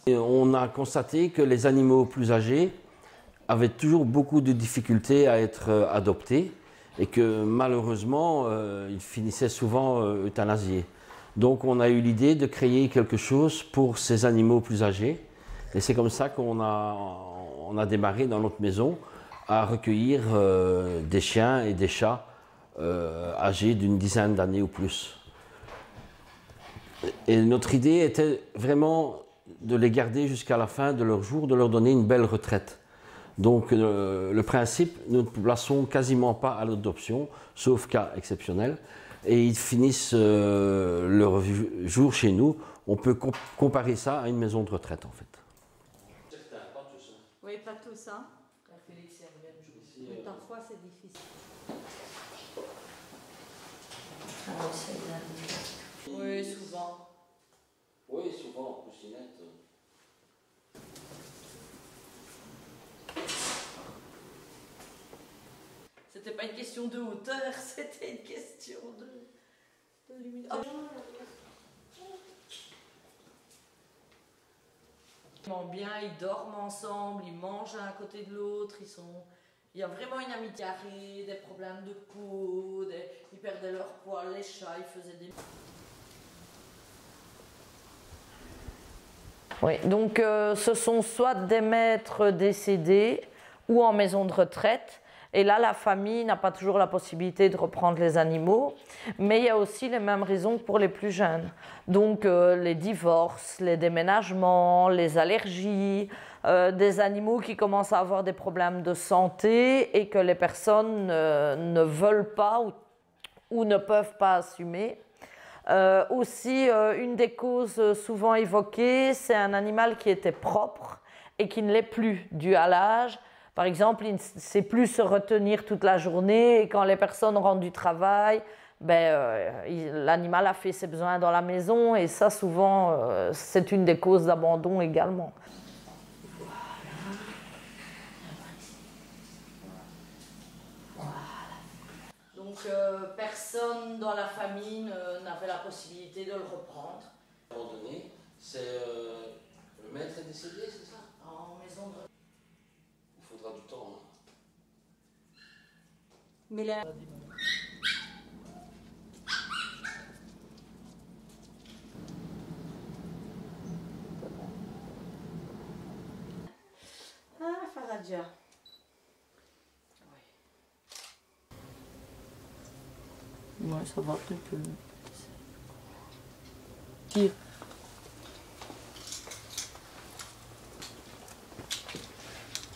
Et on a constaté que les animaux plus âgés avaient toujours beaucoup de difficultés à être adoptés et que malheureusement, ils finissaient souvent euthanasiés. Donc on a eu l'idée de créer quelque chose pour ces animaux plus âgés. Et c'est comme ça qu'on a démarré dans notre maison à recueillir des chiens et des chats âgés d'une dizaine d'années ou plus. Et notre idée était vraiment de les garder jusqu'à la fin de leur jour, de leur donner une belle retraite. Donc le principe, nous ne plaçons quasiment pas à l'adoption, sauf cas exceptionnels, et ils finissent leur jour chez nous. On peut comparer ça à une maison de retraite en fait. Certains, pas tous. Oui, pas tous, hein. Mais parfois c'est difficile. Oui, souvent. Oui, souvent en coussinette. C'était pas une question de hauteur, c'était une question de luminosité. Ils mangent bien, ils dorment ensemble, ils mangent l'un à côté de l'autre, il y a vraiment une amitié, des problèmes de peau, ils perdaient leur poil, les chats, ils faisaient des... Oui, donc ce sont soit des maîtres décédés ou en maison de retraite. Et là, la famille n'a pas toujours la possibilité de reprendre les animaux, mais il y a aussi les mêmes raisons que pour les plus jeunes. Donc les divorces, les déménagements, les allergies, des animaux qui commencent à avoir des problèmes de santé et que les personnes ne veulent pas ou ne peuvent pas assumer. Aussi, une des causes souvent évoquées, c'est un animal qui était propre et qui ne l'est plus dû à l'âge. Par exemple, il ne sait plus se retenir toute la journée et quand les personnes rentrent du travail, l'animal a fait ses besoins dans la maison et ça, souvent, c'est une des causes d'abandon également. Donc personne dans la famille n'avait la possibilité de le reprendre. Abandonné, c'est le maître est décédé, c'est ça? En maison de... Il faudra du temps. Hein. Mais là... Ah, Faradja. Oui. Ouais, ça va un peu. Tire.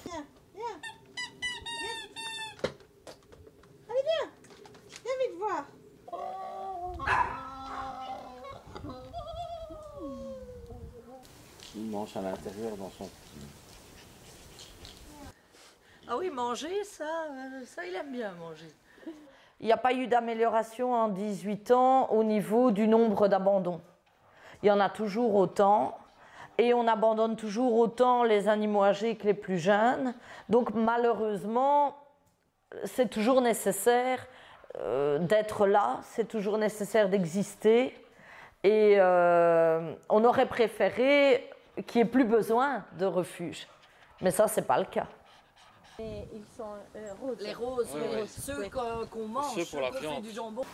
Viens, viens. Viens. Allez, viens. Viens vite voir. Il mange à l'intérieur dans son... Ah oui, manger, ça il aime bien manger. Il n'y a pas eu d'amélioration en 18 ans au niveau du nombre d'abandons. Il y en a toujours autant et on abandonne toujours autant les animaux âgés que les plus jeunes. Donc malheureusement, c'est toujours nécessaire d'être là, c'est toujours nécessaire d'exister et on aurait préféré qu'il n'y ait plus besoin de refuge. Mais ça, ce n'est pas le cas. Et ils sont roses. Les roses, oui, oui. ceux qu'on mange, Ceux pour la qu'on fait viande. du jambon.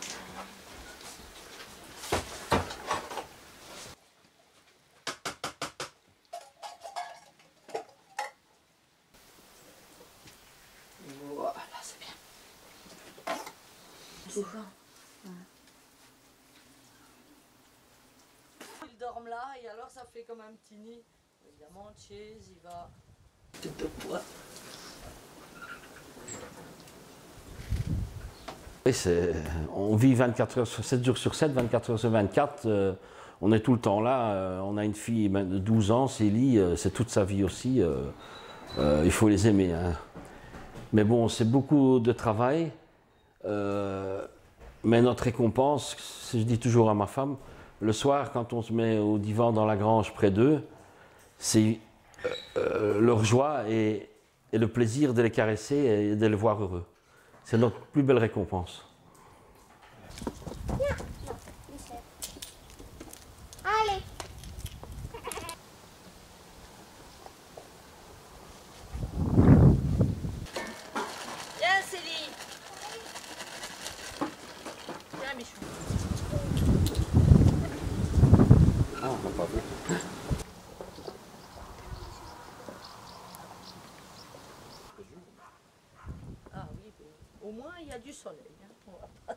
Voilà, c'est bien. Tout ça. dorment là et alors ça fait comme un petit nid. Évidemment, Chase, il va tout au poids. Et on vit 24 heures sur 7 jours sur 7, 24 heures sur 24. On est tout le temps là. On a une fille de 12 ans, Célie, c'est toute sa vie aussi. Il faut les aimer. Hein. Mais bon, c'est beaucoup de travail. Mais notre récompense, je dis toujours à ma femme, le soir, quand on se met au divan dans la grange près d'eux, c'est leur joie et le plaisir de les caresser et de les voir heureux. C'est notre plus belle récompense. Allez. Viens, Célie. Viens, bichon. Ah, on n'a pas vu. Ah oui, au moins il y a du soleil. Hein. On va pas